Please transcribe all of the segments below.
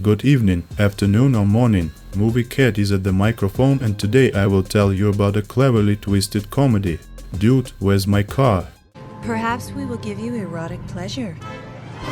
Good evening, afternoon or morning. Movie Cat is at the microphone and today I will tell you about a cleverly twisted comedy. Dude, where's my car? Perhaps we will give you erotic pleasure.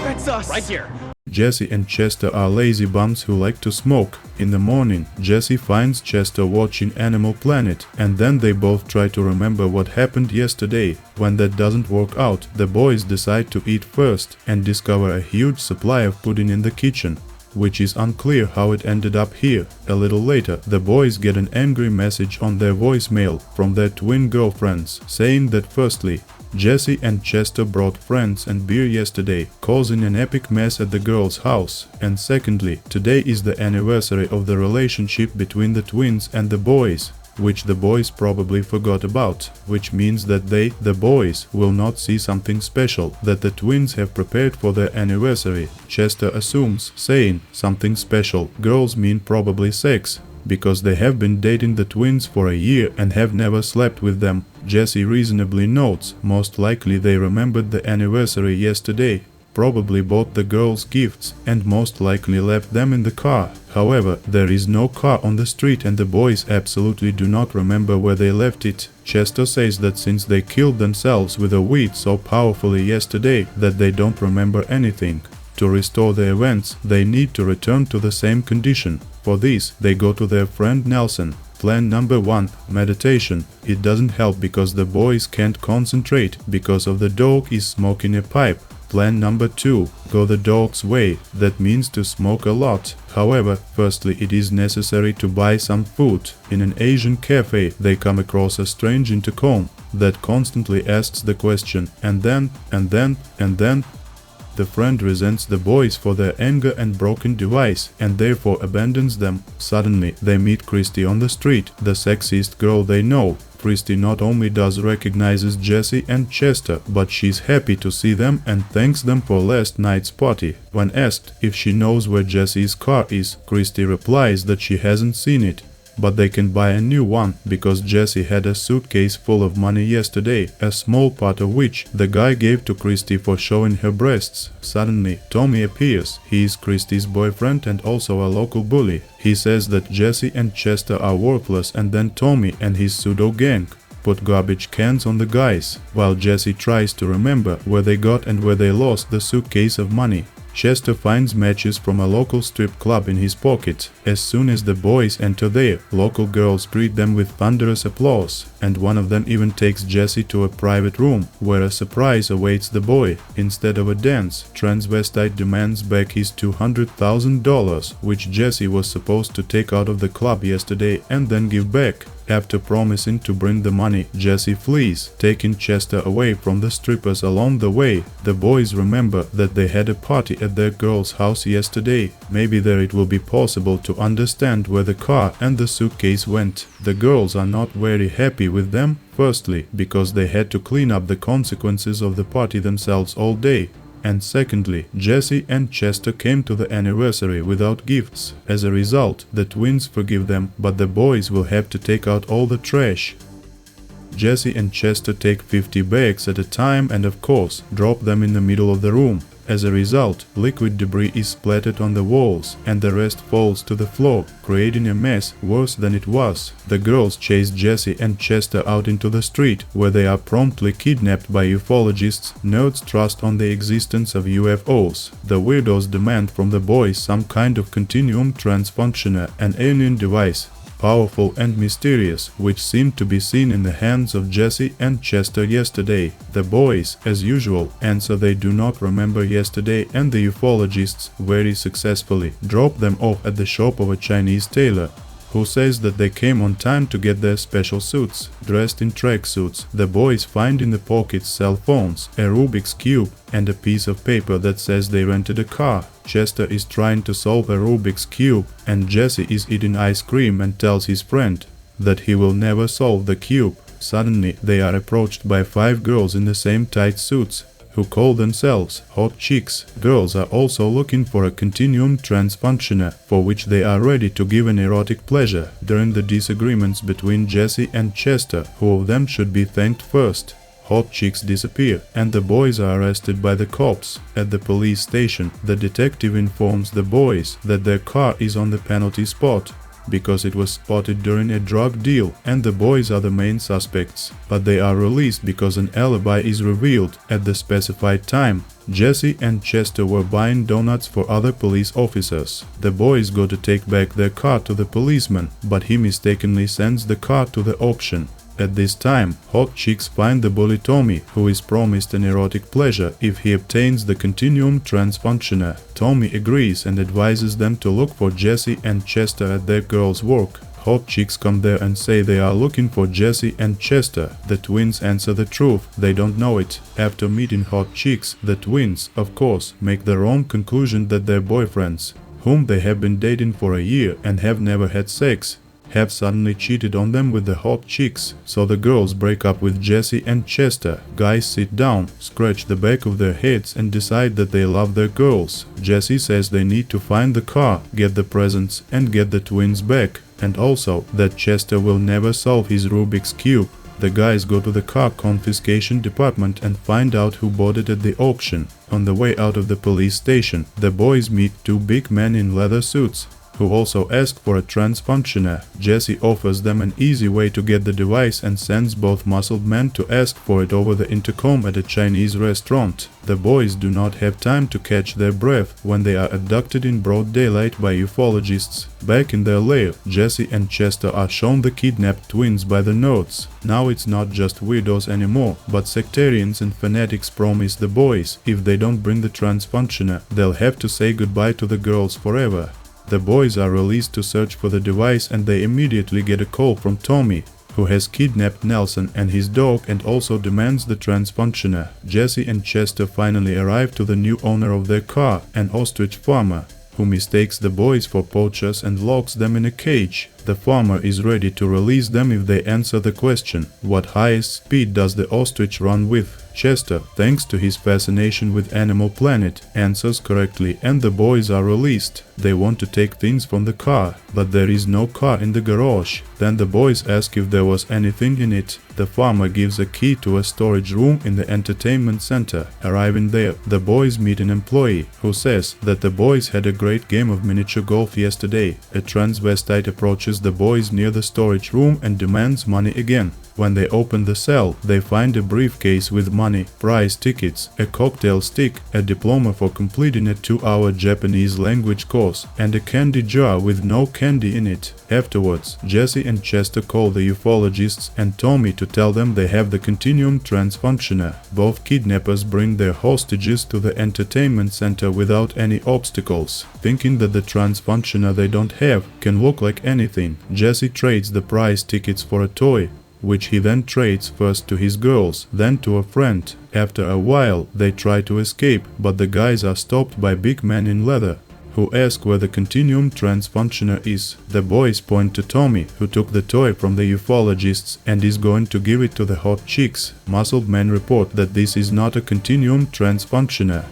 That's us! Right here! Jesse and Chester are lazy bums who like to smoke. In the morning, Jesse finds Chester watching Animal Planet, and then they both try to remember what happened yesterday. When that doesn't work out, the boys decide to eat first and discover a huge supply of pudding in the kitchen, which is unclear how it ended up here. A little later, the boys get an angry message on their voicemail from their twin girlfriends, saying that firstly, Jesse and Chester brought friends and beer yesterday, causing an epic mess at the girl's house, and secondly, today is the anniversary of the relationship between the twins and the boys, which the boys probably forgot about, which means that they, the boys, will not see something special that the twins have prepared for their anniversary. Chester assumes, saying, something special, girls mean probably sex, because they have been dating the twins for a year and have never slept with them. Jesse reasonably notes, most likely they remembered the anniversary yesterday, probably bought the girls gifts, and most likely left them in the car. However, there is no car on the street and the boys absolutely do not remember where they left it. Chester says that since they killed themselves with a weed so powerfully yesterday that they don't remember anything. To restore the events, they need to return to the same condition. For this, they go to their friend Nelson. Plan number 1, meditation. It doesn't help because the boys can't concentrate because of the dog is smoking a pipe. Plan number 2, go the dog's way. That means to smoke a lot. However, firstly it is necessary to buy some food. In an Asian cafe, they come across a strange intercom that constantly asks the question, and then. The friend resents the boys for their anger and broken device, and therefore abandons them. Suddenly, they meet Christy on the street, the sexiest girl they know. Christy not only recognizes Jesse and Chester, but she's happy to see them and thanks them for last night's party. When asked if she knows where Jesse's car is, Christy replies that she hasn't seen it, but they can buy a new one because Jesse had a suitcase full of money yesterday, a small part of which the guy gave to Christy for showing her breasts. Suddenly, Tommy appears. He is Christy's boyfriend and also a local bully. He says that Jesse and Chester are worthless, and then Tommy and his pseudo gang put garbage cans on the guys, while Jesse tries to remember where they got and where they lost the suitcase of money. Chester finds matches from a local strip club in his pocket. As soon as the boys enter there, local girls greet them with thunderous applause, and one of them even takes Jesse to a private room, where a surprise awaits the boy. Instead of a dance, transvestite demands back his $200,000, which Jesse was supposed to take out of the club yesterday and then give back. After promising to bring the money, Jesse flees, taking Chester away from the strippers along the way. The boys remember that they had a party at their girl's house yesterday. Maybe there it will be possible to understand where the car and the suitcase went. The girls are not very happy with them, firstly, because they had to clean up the consequences of the party themselves all day. And secondly, Jesse and Chester came to the anniversary without gifts. As a result, the twins forgive them, but the boys will have to take out all the trash. Jesse and Chester take 50 bags at a time and of course, drop them in the middle of the room. As a result, liquid debris is splattered on the walls and the rest falls to the floor, creating a mess worse than it was. The girls chase Jesse and Chester out into the street, where they are promptly kidnapped by ufologists. Nerds trust on the existence of UFOs. The weirdos demand from the boys some kind of continuum transfunctioner, an alien device, powerful and mysterious, which seemed to be seen in the hands of Jesse and Chester yesterday. The boys, as usual, answer they do not remember yesterday, and the ufologists, very successfully, drop them off at the shop of a Chinese tailor, who says that they came on time to get their special suits. Dressed in tracksuits, the boys find in the pockets cell phones, a Rubik's Cube, and a piece of paper that says they rented a car. Chester is trying to solve a Rubik's Cube, and Jesse is eating ice cream and tells his friend that he will never solve the cube. Suddenly, they are approached by 5 girls in the same tight suits, who call themselves hot chicks. Girls are also looking for a continuum transfunctioner, for which they are ready to give an erotic pleasure. During the disagreements between Jesse and Chester, who of them should be thanked first, Hot chicks disappear, and the boys are arrested by the cops. At the police station, the detective informs the boys that their car is on the penalty spot, because it was spotted during a drug deal, and the boys are the main suspects. But they are released because an alibi is revealed. At the specified time, Jesse and Chester were buying donuts for other police officers. The boys go to take back their car to the policeman, but he mistakenly sends the car to the auction. At this time, hot chicks find the bully Tommy, who is promised an erotic pleasure if he obtains the continuum transfunctioner. Tommy agrees and advises them to look for Jesse and Chester at their girl's work. Hot chicks come there and say they are looking for Jesse and Chester. The twins answer the truth, they don't know it. After meeting hot chicks, the twins, of course, make the wrong conclusion that their boyfriends, whom they have been dating for a year and have never had sex, have suddenly cheated on them with the hot chicks. So the girls break up with Jesse and Chester. Guys sit down, scratch the back of their heads and decide that they love their girls. Jesse says they need to find the car, get the presents and get the twins back, and also that Chester will never solve his Rubik's Cube. The guys go to the car confiscation department and find out who bought it at the auction. On the way out of the police station, the boys meet two big men in leather suits, who also ask for a transfunctioner. Jesse offers them an easy way to get the device and sends both muscled men to ask for it over the intercom at a Chinese restaurant. The boys do not have time to catch their breath when they are abducted in broad daylight by ufologists. Back in their lair, Jesse and Chester are shown the kidnapped twins by the notes. Now it's not just weirdos anymore, but sectarians and fanatics promise the boys if they don't bring the transfunctioner, they'll have to say goodbye to the girls forever. The boys are released to search for the device and they immediately get a call from Tommy, who has kidnapped Nelson and his dog and also demands the transfunctioner. Jesse and Chester finally arrive to the new owner of their car, an ostrich farmer, who mistakes the boys for poachers and locks them in a cage. The farmer is ready to release them if they answer the question, what highest speed does the ostrich run with? Chester, thanks to his fascination with Animal Planet, answers correctly and the boys are released. They want to take things from the car, but there is no car in the garage. Then the boys ask if there was anything in it. The farmer gives a key to a storage room in the entertainment center. Arriving there, the boys meet an employee who says that the boys had a great game of miniature golf yesterday. A transvestite approaches the boys near the storage room and demands money again. When they open the cell, they find a briefcase with money, prize tickets, a cocktail stick, a diploma for completing a 2-hour Japanese language course, and a candy jar with no candy in it. Afterwards, Jesse and Chester call the ufologists and Tommy to tell them they have the continuum transfunctioner. Both kidnappers bring their hostages to the entertainment center without any obstacles. Thinking that the transfunctioner they don't have can look like anything, Jesse trades the prize tickets for a toy, which he then trades first to his girls, then to a friend. After a while, they try to escape, but the guys are stopped by big men in leather, who ask where the continuum transfunctioner is. The boys point to Tommy, who took the toy from the ufologists and is going to give it to the hot chicks. Muscled men report that this is not a continuum transfunctioner.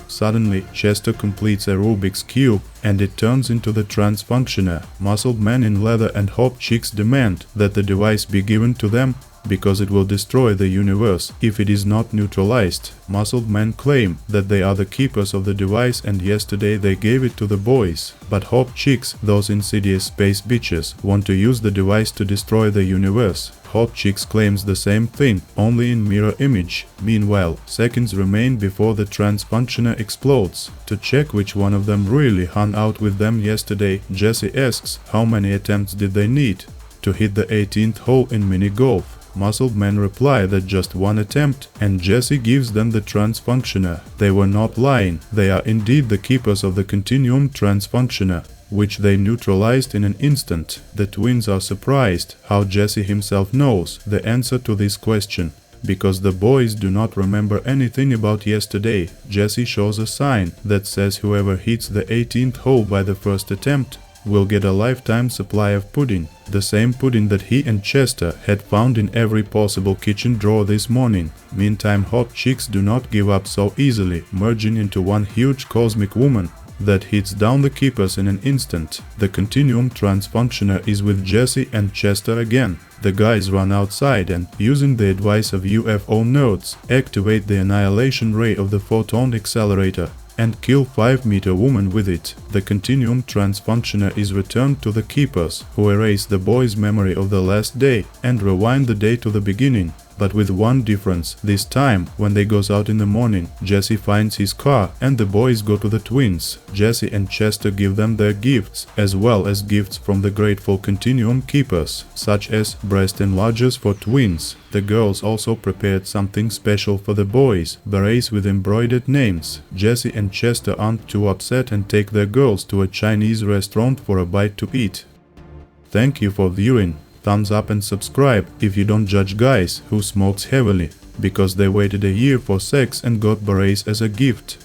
Suddenly, Chester completes a Rubik's Cube, and it turns into the transfunctioner. Muscled men in leather and hot chicks demand that the device be given to them, because it will destroy the universe if it is not neutralized. Muscled men claim that they are the keepers of the device and yesterday they gave it to the boys. But hot chicks, those insidious space bitches, want to use the device to destroy the universe. Hot chicks claims the same thing, only in mirror image. Meanwhile, seconds remain before the transfunctioner explodes. To check which one of them really hung out with them yesterday, Jesse asks how many attempts did they need to hit the 18th hole in mini golf. Muscled men reply that just one attempt, and Jesse gives them the transfunctioner. They were not lying, they are indeed the keepers of the continuum transfunctioner, which they neutralized in an instant. The twins are surprised how Jesse himself knows the answer to this question, because the boys do not remember anything about yesterday. Jesse shows a sign that says whoever hits the 18th hole by the first attempt will get a lifetime supply of pudding, the same pudding that he and Chester had found in every possible kitchen drawer this morning. Meantime, hot chicks do not give up so easily, merging into one huge cosmic woman that hits down the keepers in an instant. The Continuum transfunctioner is with Jesse and Chester again. The guys run outside and, using the advice of UFO nerds, activate the annihilation ray of the photon accelerator and kill 5-meter woman with it. The Continuum transfunctioner is returned to the keepers, who erase the boy's memory of the last day and rewind the day to the beginning. But with one difference. This time, when they goes out in the morning, Jesse finds his car and the boys go to the twins. Jesse and Chester give them their gifts, as well as gifts from the grateful Continuum keepers, such as breast enlargers for twins. The girls also prepared something special for the boys, berets with embroidered names. Jesse and Chester aren't too upset and take their girls to a Chinese restaurant for a bite to eat. Thank you for viewing. Thumbs up and subscribe if you don't judge guys who smokes heavily because they waited a year for sex and got berets as a gift.